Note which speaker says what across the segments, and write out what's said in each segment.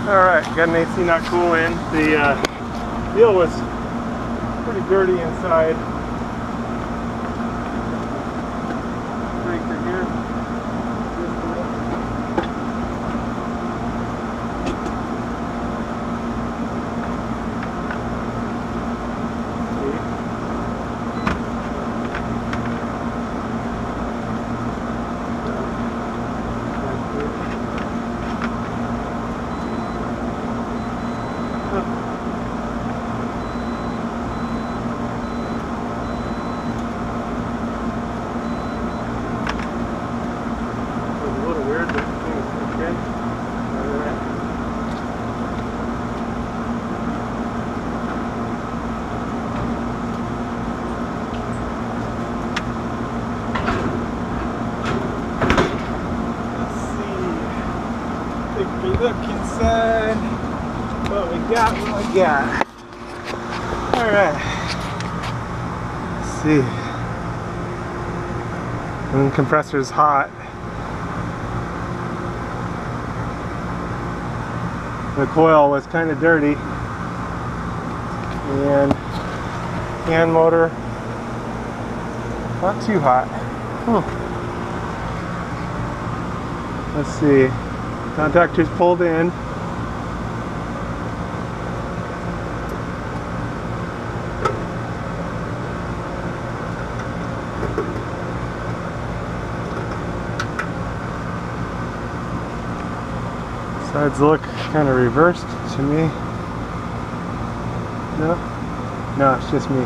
Speaker 1: Alright, got an AC not cool in. The deal was pretty dirty inside. Breaker here. Look inside what we got, Alright. Let's see. And the compressor's hot. The coil was kind of dirty. And hand motor, not too hot. Let's see. Contactor's pulled in. Sides look kind of reversed to me. No, it's just me.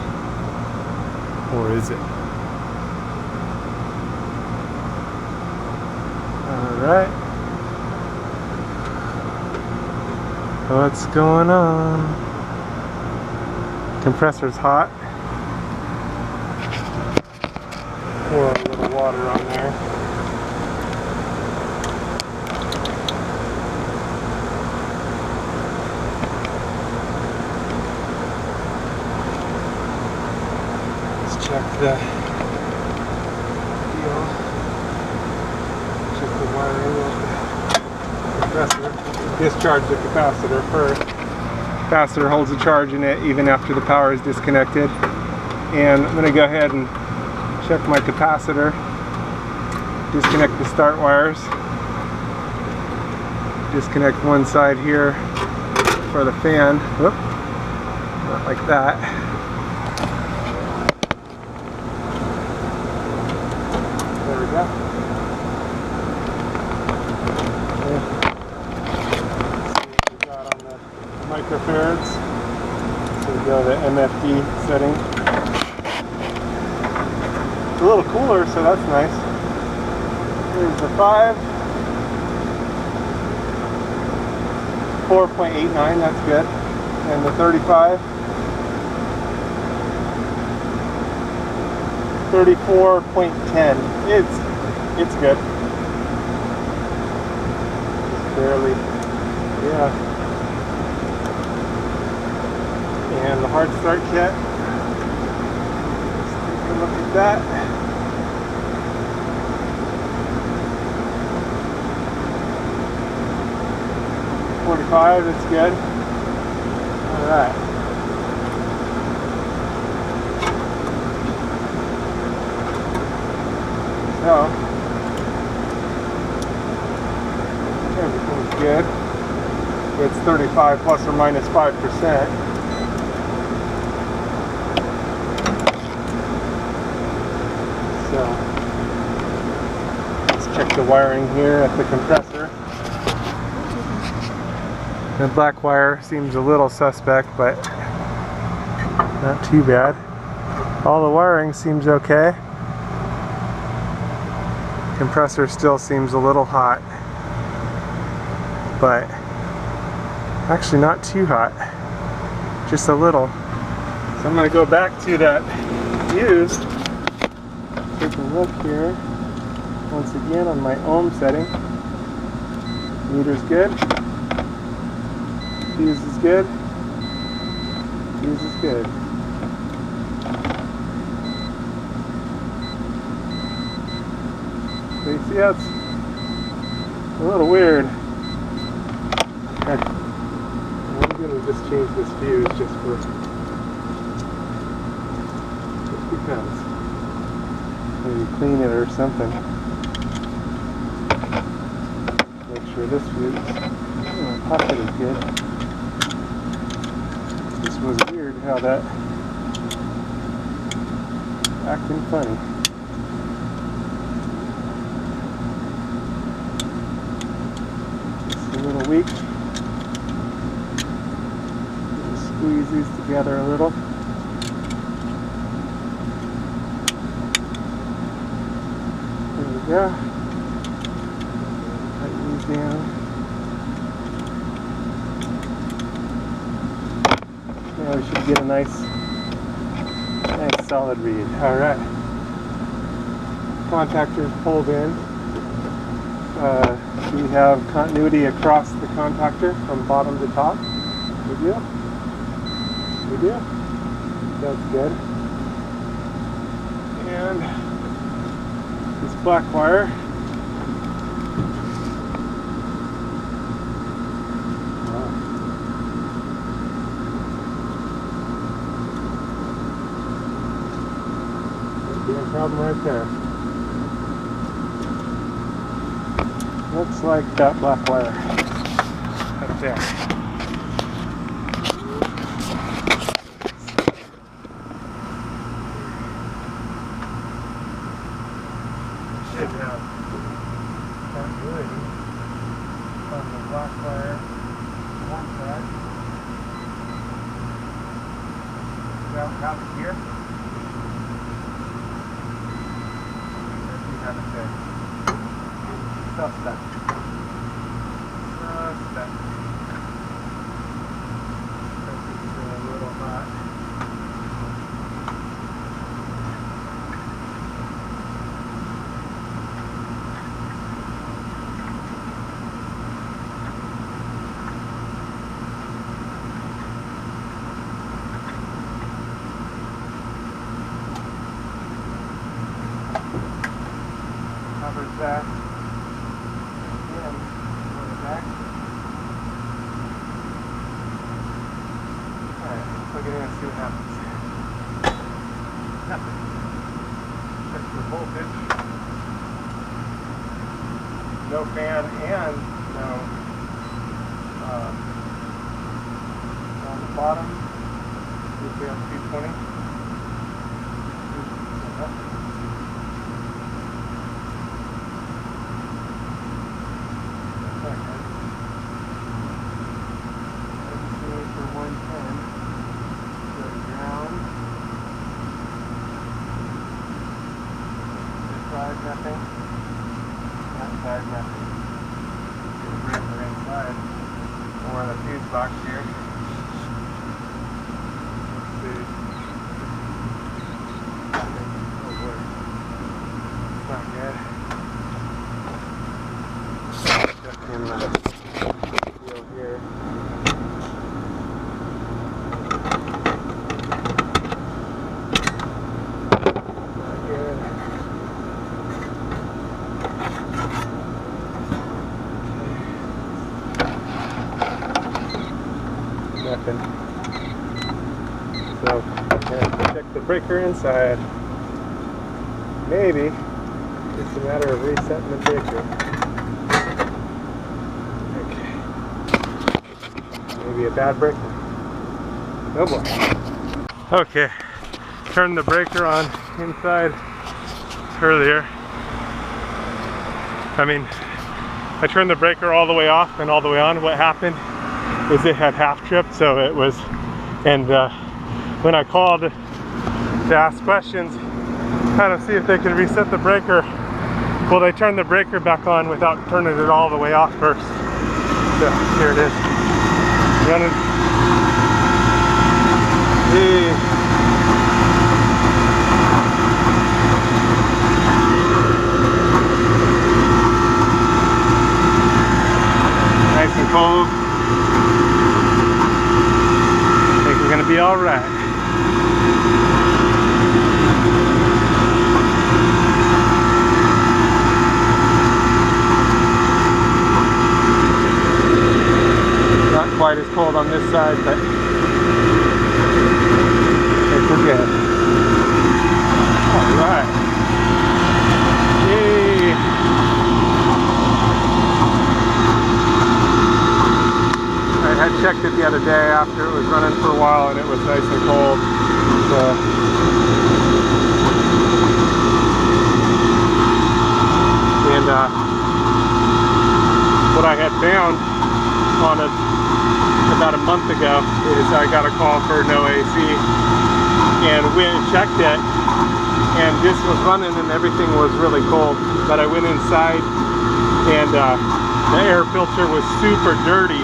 Speaker 1: Or is it? Alright. What's going on? Compressor's hot. Pour a little water on there. Let's check the deal. Check the wiring of the compressor. Discharge the capacitor first. Capacitor holds a charge in it even after the power is disconnected. And I'm going to go ahead and check my capacitor. Disconnect the start wires. Disconnect one side here for the fan. Whoop. Not like that. There we go. Microfarads. So we go to the MFD setting. It's a little cooler, so that's nice. Here's the 5. 4.89, that's good. And the 35. 34.10. It's good. Just barely. Yeah. And the hard start kit. Let's take a look at that. .45, that's good. Alright. So, everything's good. It's 35 plus or minus 5%. So, let's check the wiring here at the compressor. The black wire seems a little suspect, but not too bad. All the wiring seems okay. Compressor still seems a little hot, but actually not too hot, just a little. So I'm going to go back to that fuse. Take a look here once again on my ohm setting. Meter's good. Fuse is good. Fuse is good. So you see how it's a little weird. Okay. just change this fuse just because. Maybe clean it or something. Make sure this fuse, my pocket is good. This was weird how that acting funny. It's a little weak. Just squeeze these together a little. There we go. Tighten these down. Now we should get a nice solid read. All right. Contactors pulled in. We have continuity across the contactor from bottom to top. We do. We do. That's good. And this black wire. Be a problem right there. Looks like that black wire up there. Should have continuity on the black wire one side. Well, have it here. Suspect. This is a little hot. Covers that. Plug it in and see what happens. Nothing. Check the voltage. No fan and no on the bottom. You see on 220. For 110. Nothing. Outside, nothing. Get a breaker inside. Or the fuse box here. Let's see. Nothing. Oh boy. It's not good. Check in the wheel here. Nothing. So, check the breaker inside. Maybe it's a matter of resetting the breaker. Okay. Maybe a bad breaker. Oh boy. Okay. Turned the breaker on inside earlier. I turned the breaker all the way off and all the way on. What happened is it had half tripped, so it was, and when I called to ask questions, kind of see if they could reset the breaker, well, they turned the breaker back on without turning it all the way off first. So here it is, running. Nice and cold. Gonna be all right. Not quite as cold on this side, but it's good. All right. Yay! I had checked it the other day after it was running for a while, and it was nice and cold. So. And what I had found on it about a month ago is I got a call for no AC, and went and checked it, and this was running and everything was really cold, but I went inside and the air filter was super dirty,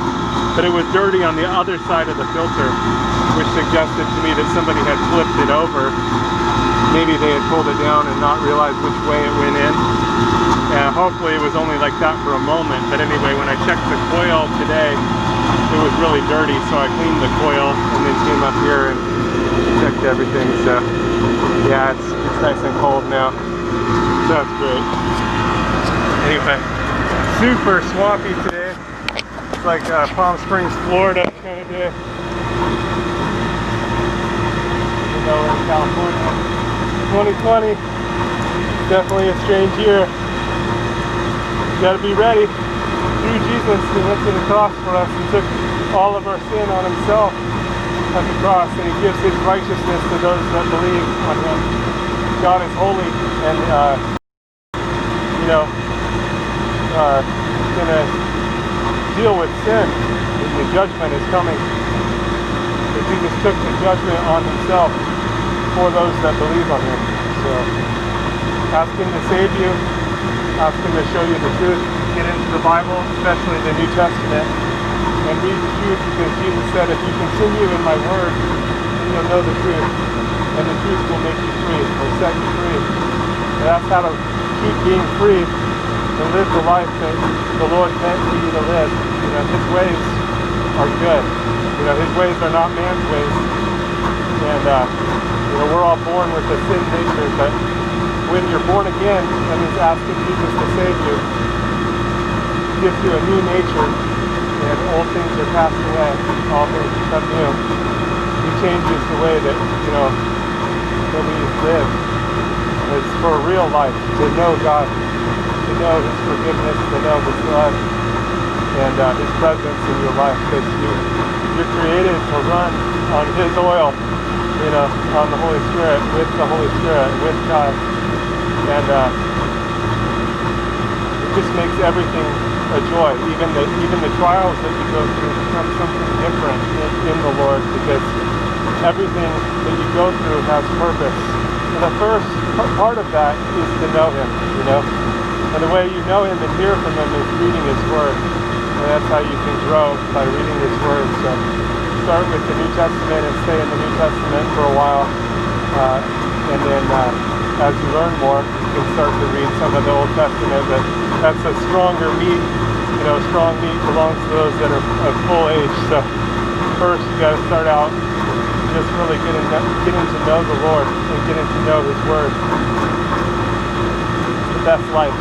Speaker 1: but it was dirty on the other side of the filter, which suggested to me that somebody had flipped it over. Maybe they had pulled it down and not realized which way it went in. Hopefully it was only like that for a moment, but anyway, when I checked the coil today, it was really dirty, so I cleaned the coil and then came up here and checked everything. So yeah, it's nice and cold now, so that's great. Anyway, super swampy today. It's like Palm Springs, Florida kind of day. Even though we're in California. 2020, definitely a strange year. You gotta be ready. Through Jesus, He went to the cross for us and took all of our sin on Himself at the cross, and He gives His righteousness to those that believe on Him. God is holy, and He's gonna deal with sin. The judgment is coming. But Jesus took the judgment on Himself for those that believe on Him. So ask Him to save you. Ask Him to show you the truth. Get into the Bible, especially the New Testament, and read the truth, because Jesus said, if you continue in my word, then you'll know the truth, and the truth will make you free, will set you free. And that's how to keep being free and live the life that the Lord meant for you to live. You know, His ways are good. You know, His ways are not man's ways. And we're all born with a sin nature, but when you're born again, that means asking Jesus to save you. He gives you a new nature, and old things are passed away, all things become new. He changes the way that, that we live. It's for a real life, to know God, to know His forgiveness, to know His love, and His presence in your life, because you're created to run on His oil, on the Holy Spirit, with the Holy Spirit, with God. And it just makes everything a joy. Even the trials that you go through become something different in the Lord, because everything that you go through has purpose. And the first part of that is to know Him, And the way you know Him and hear from Him is reading His Word. And that's how you can grow, by reading His Word. So start with the New Testament and stay in the New Testament for a while. And then as you learn more, you can start to read some of the Old Testament, but that's a stronger meat. Strong meat belongs to those that are of full age. So first you got to start out just really getting to know the Lord and getting to know His Word. It's the best life.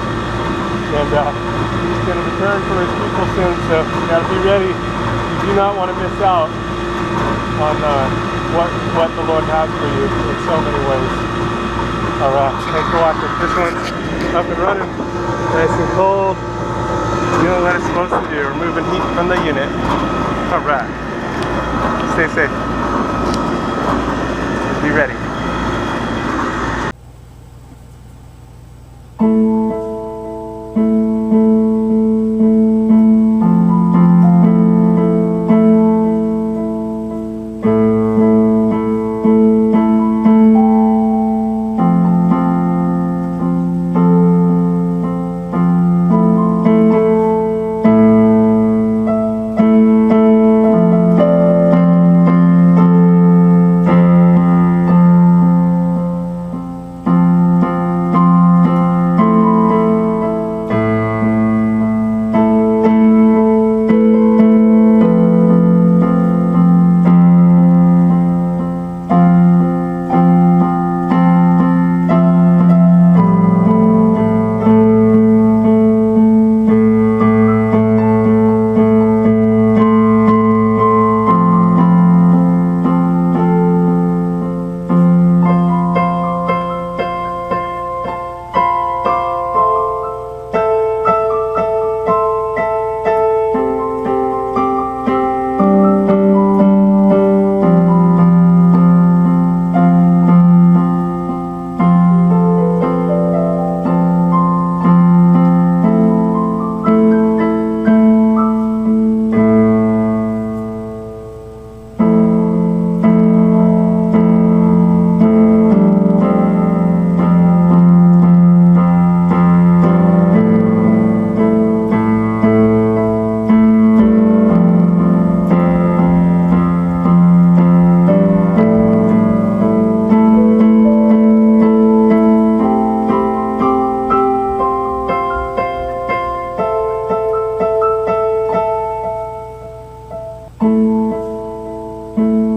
Speaker 1: And He's going to return for His people soon, so you got to be ready. You do not want to miss out on what the Lord has for you in so many ways. Alright, thanks for watching. This one's up and running, nice and cold. Doing what it's supposed to do, removing heat from the unit. Alright, stay safe. Be ready. you.